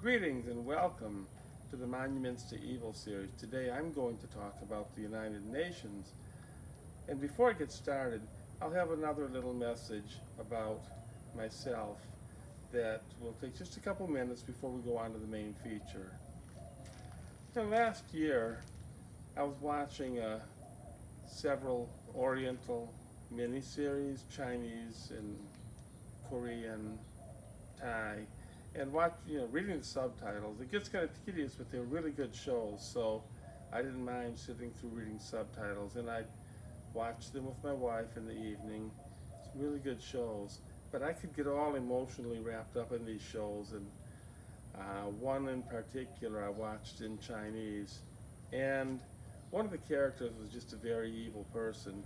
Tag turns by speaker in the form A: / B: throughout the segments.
A: Greetings and welcome to the Monuments to Evil series. Today I'm going to talk about the United Nations. And before I get started, I'll have another little message about myself that will take just a couple minutes before we go on to the main feature. Last year, I was watching several Oriental miniseries, Chinese and Korean, Thai, and reading the subtitles. It gets kind of tedious, but they're really good shows, so I didn't mind sitting through reading subtitles, and I'd watch them with my wife in the evening. It's really good shows, but I could get all emotionally wrapped up in these shows, and one in particular I watched in Chinese, and one of the characters was just a very evil person,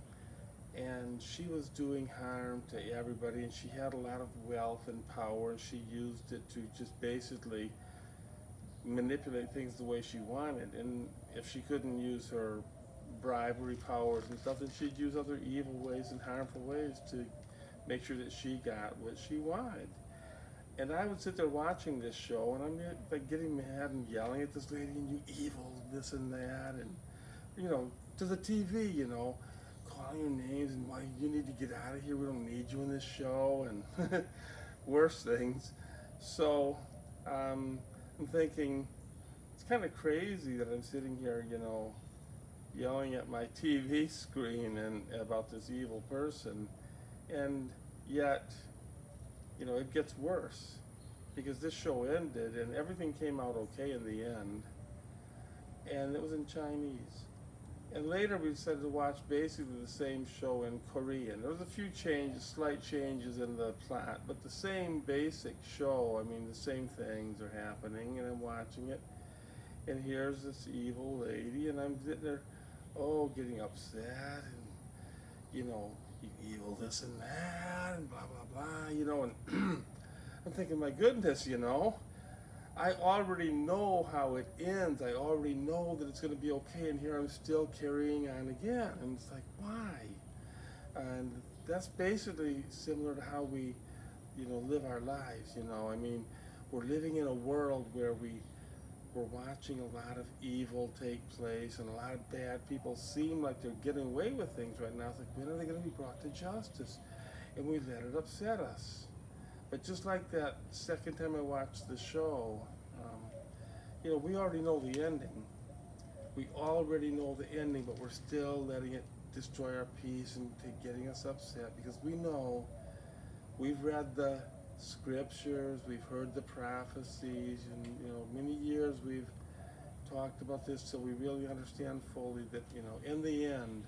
A: and she was doing harm to everybody, and she had a lot of wealth and power, and she used it to just basically manipulate things the way she wanted. And if she couldn't use her bribery powers and stuff, then she'd use other evil ways and harmful ways to make sure that she got what she wanted. And I would sit there watching this show, and I'm like getting mad and yelling at this lady, and you evil, this and that, and to the TV, calling your names and why you need to get out of here, we don't need you in this show, and worse things. So I'm thinking, it's kind of crazy that I'm sitting here, yelling at my TV screen and about this evil person, and yet, it gets worse, because this show ended and everything came out okay in the end, and it was in Chinese. And later we decided to watch basically the same show in Korean. There was a few slight changes in the plot, but the same basic show. I mean, the same things are happening, and I'm watching it. And here's this evil lady, and I'm sitting there, getting upset, and, you evil this and that, and blah, blah, blah, and I'm thinking, my goodness, I already know how it ends. I already know that it's going to be okay, and here I'm still carrying on again. And it's like, why? And that's basically similar to how we, live our lives. I mean, we're living in a world where we're watching a lot of evil take place, and a lot of bad people seem like they're getting away with things right now. It's like, when are they going to be brought to justice? And we let it upset us. But just like that second time I watched the show, we already know the ending. We already know the ending, but we're still letting it destroy our peace and getting us upset, because we know, we've read the scriptures, we've heard the prophecies, and many years we've talked about this till we really understand fully that in the end,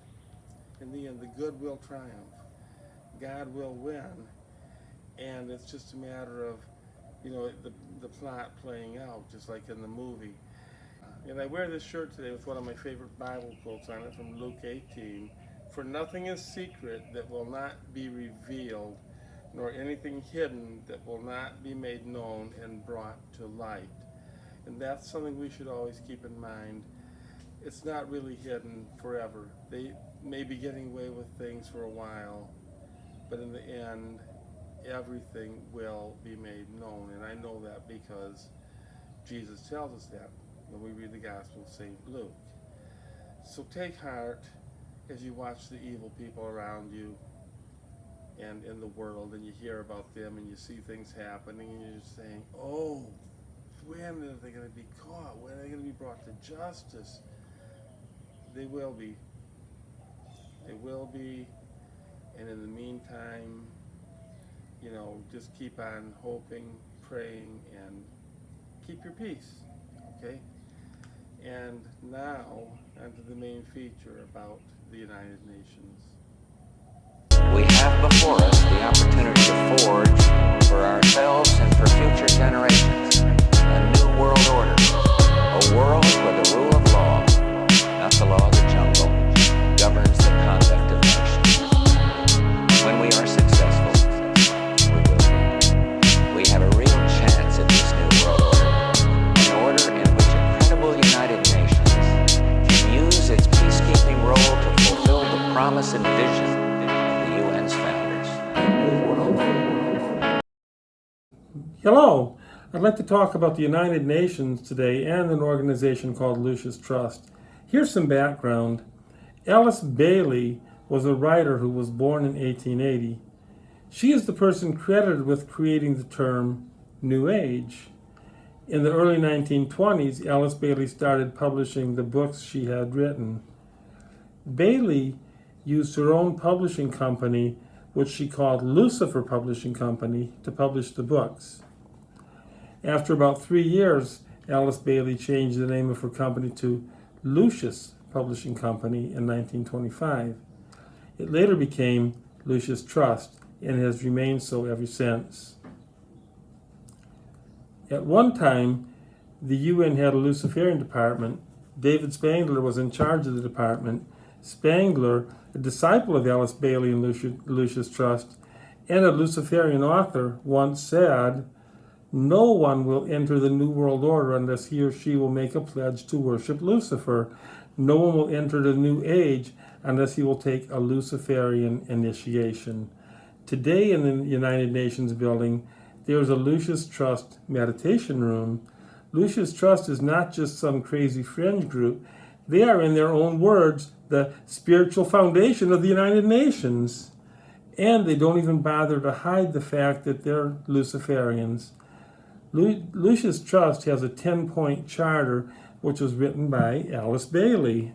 A: the good will triumph. God will win. And it's just a matter of, the plot playing out, just like in the movie. And I wear this shirt today with one of my favorite Bible quotes on it from Luke 18. For nothing is secret that will not be revealed, nor anything hidden that will not be made known and brought to light. And that's something we should always keep in mind. It's not really hidden forever. They may be getting away with things for a while, but in the end, everything will be made known. And I know that because Jesus tells us that when we read the Gospel of St. Luke. So take heart as you watch the evil people around you and in the world, and you hear about them, and you see things happening, and you're just saying, when are they going to be caught? When are they going to be brought to justice? They will be. They will be. And in the meantime, just keep on hoping, praying, and keep your peace, okay? And now, onto the main feature about the United Nations.
B: We have before us the opportunity to forge, for ourselves and for future generations, a new world order, a world where the rule of law, not the law of the jungle, governs the conduct of nations. When we are successful, we have a real chance at this new world order, an order in which a credible United Nations can use its peacekeeping role to fulfill the promise and vision of the UN's founders.
A: Hello,
C: I'd like to talk about the United Nations today and an organization called Lucis Trust. Here's some background. Alice Bailey was a writer who was born in 1880. She is the person credited with creating the term New Age. In the early 1920s, Alice Bailey started publishing the books she had written. Bailey used her own publishing company, which she called Lucifer Publishing Company, to publish the books. After about 3 years, Alice Bailey changed the name of her company to Lucis Publishing Company in 1925. It later became Lucis Trust and has remained so ever since. At one time, the UN had a Luciferian department. David Spangler was in charge of the department. Spangler, a disciple of Alice Bailey and Lucis Trust, and a Luciferian author, once said, "No one will enter the New World Order unless he or she will make a pledge to worship Lucifer. No one will enter the New Age unless he will take a Luciferian initiation." Today in the United Nations building, there is a Lucis Trust meditation room. Lucis Trust is not just some crazy fringe group. They are, in their own words, the spiritual foundation of the United Nations. And they don't even bother to hide the fact that they're Luciferians. Lucis Trust has a 10-point charter which was written by Alice Bailey.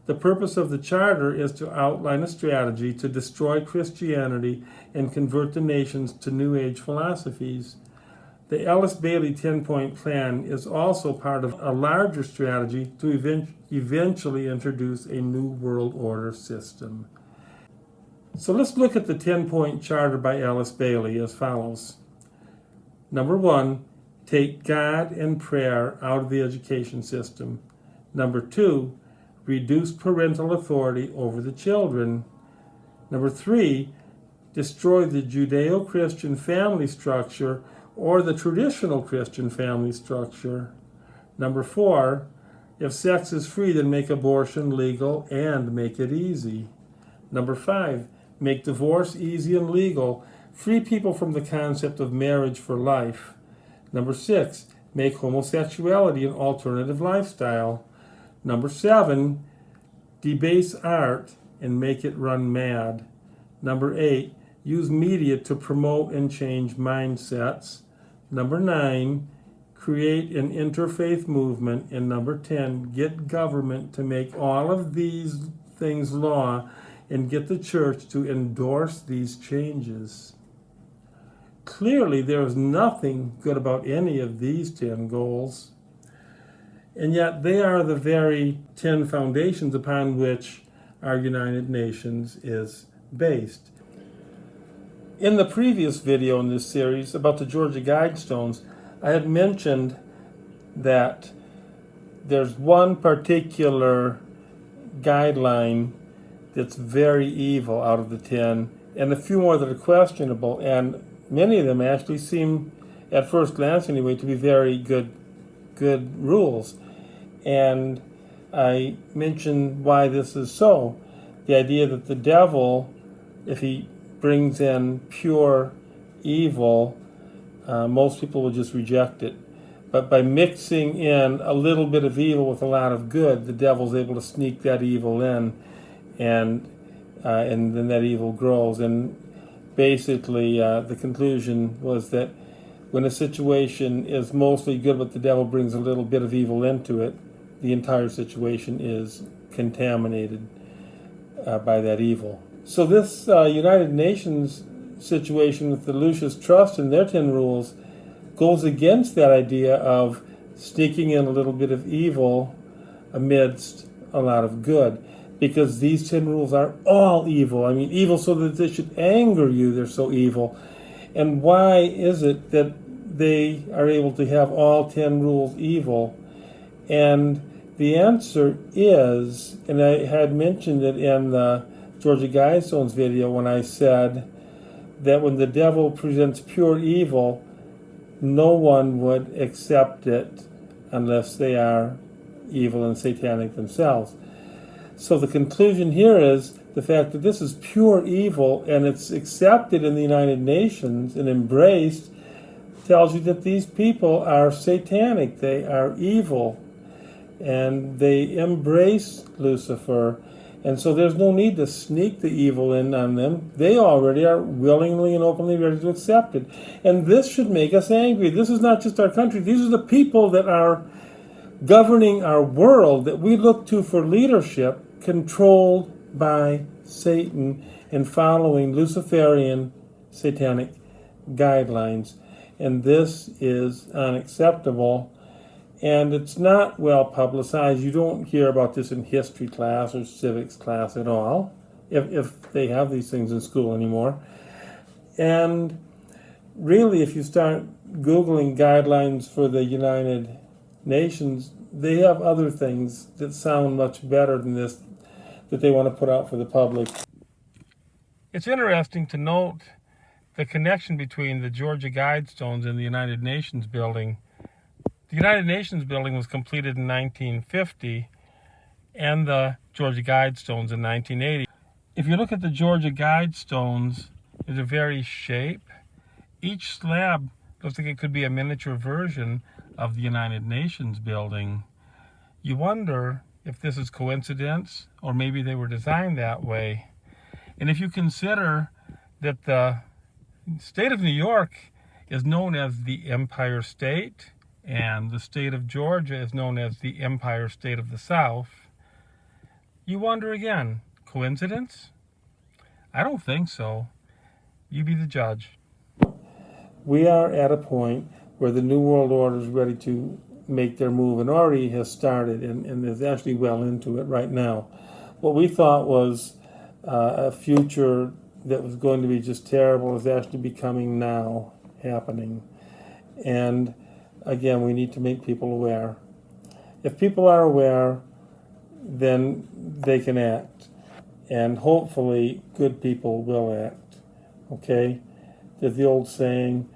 C: The purpose of the charter is to outline a strategy to destroy Christianity and convert the nations to New Age philosophies. The Alice Bailey 10-point plan is also part of a larger strategy to eventually introduce a New World Order system. So let's look at the 10-point charter by Alice Bailey as follows. Number 1, take God and prayer out of the education system. Number 2, reduce parental authority over the children. Number 3, destroy the Judeo-Christian family structure or the traditional Christian family structure. Number 4, if sex is free, then make abortion legal and make it easy. Number 5, make divorce easy and legal. Free people from the concept of marriage for life. Number 6, make homosexuality an alternative lifestyle. Number 7, debase art and make it run mad. Number 8, use media to promote and change mindsets. Number 9, create an interfaith movement. And number 10, get government to make all of these things law and get the church to endorse these changes. Clearly, there is nothing good about any of these 10 goals. And yet they are the very 10 foundations upon which our United Nations is based. In the previous video in this series about the Georgia Guidestones, I had mentioned that there's one particular guideline that's very evil out of the 10, and a few more that are questionable, and many of them actually seem, at first glance anyway, to be very good rules. And I mentioned why this is so. The idea that the devil, if he brings in pure evil, most people will just reject it. But by mixing in a little bit of evil with a lot of good, the devil's able to sneak that evil in, and then that evil grows. And basically, the conclusion was that when a situation is mostly good, but the devil brings a little bit of evil into it, the entire situation is contaminated by that evil. So this United Nations situation with the Lucis Trust and their 10 rules goes against that idea of sneaking in a little bit of evil amidst a lot of good, because these 10 rules are all evil. I mean, evil so that they should anger you, they're so evil. And why is it that they are able to have all 10 rules evil? And the answer is, and I had mentioned it in the Georgia Guidestones video when I said that when the devil presents pure evil, no one would accept it unless they are evil and satanic themselves. So the conclusion here is the fact that this is pure evil and it's accepted in the United Nations and embraced. tells you that these people are satanic, they are evil, and they embrace Lucifer. And so there's no need to sneak the evil in on them. They already are willingly and openly ready to accept it. And this should make us angry. This is not just our country. These are the people that are governing our world that we look to for leadership, controlled by Satan and following Luciferian satanic guidelines. And this is unacceptable. And it's not well publicized. You don't hear about this in history class or civics class at all, if they have these things in school anymore. And really, if you start Googling guidelines for the United Nations, they have other things that sound much better than this that they want to put out for the public. It's interesting to note the connection between the Georgia Guidestones and the United Nations building. The United Nations building was completed in 1950 and the Georgia Guidestones in 1980. If you look at the Georgia Guidestones, there's a very shape. Each slab looks like it could be a miniature version of the United Nations building. You wonder if this is coincidence or maybe they were designed that way. And if you consider that the state of New York is known as the Empire State, and the state of Georgia is known as the Empire State of the South, you wonder again, coincidence? I don't think so. You be the judge. We are at a point where the New World Order is ready to make their move, and already has started, and is actually well into it right now. What we thought was a future that was going to be just terrible is actually becoming now happening. And again, we need to make people aware. If people are aware, then they can act. And hopefully, good people will act. Okay? There's the old saying,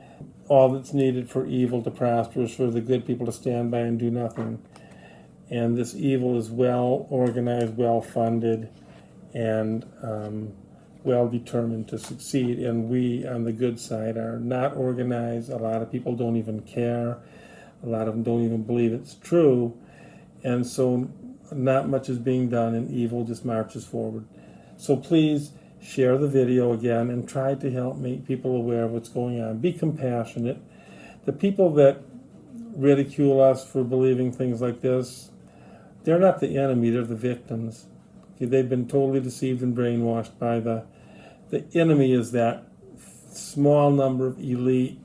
C: all that's needed for evil to prosper is for the good people to stand by and do nothing. And this evil is well organized, well funded, and well determined to succeed. And we, on the good side, are not organized. A lot of people don't even care. A lot of them don't even believe it's true. And so not much is being done, and evil just marches forward. So please share the video again and try to help make people aware of what's going on. Be compassionate. The people that ridicule us for believing things like this, they're not the enemy, they're the victims. Okay, they've been totally deceived and brainwashed by the enemy is that small number of elite,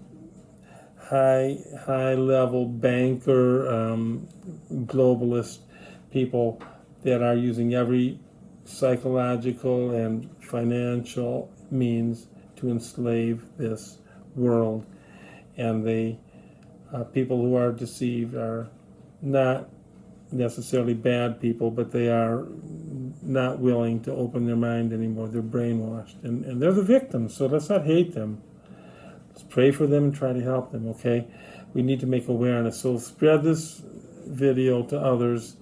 C: high level banker, globalist people that are using every psychological and financial means to enslave this world. And the people who are deceived are not necessarily bad people, but they are not willing to open their mind anymore. They're brainwashed, and they're the victims, so let's not hate them. Let's pray for them and try to help them, okay? We need to make awareness. So spread this video to others.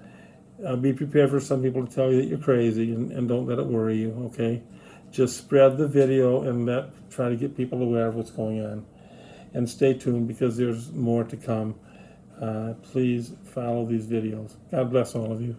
C: Be prepared for some people to tell you that you're crazy, and don't let it worry you, okay? Just spread the video and try to get people aware of what's going on. And stay tuned, because there's more to come. Please follow these videos. God bless all of you.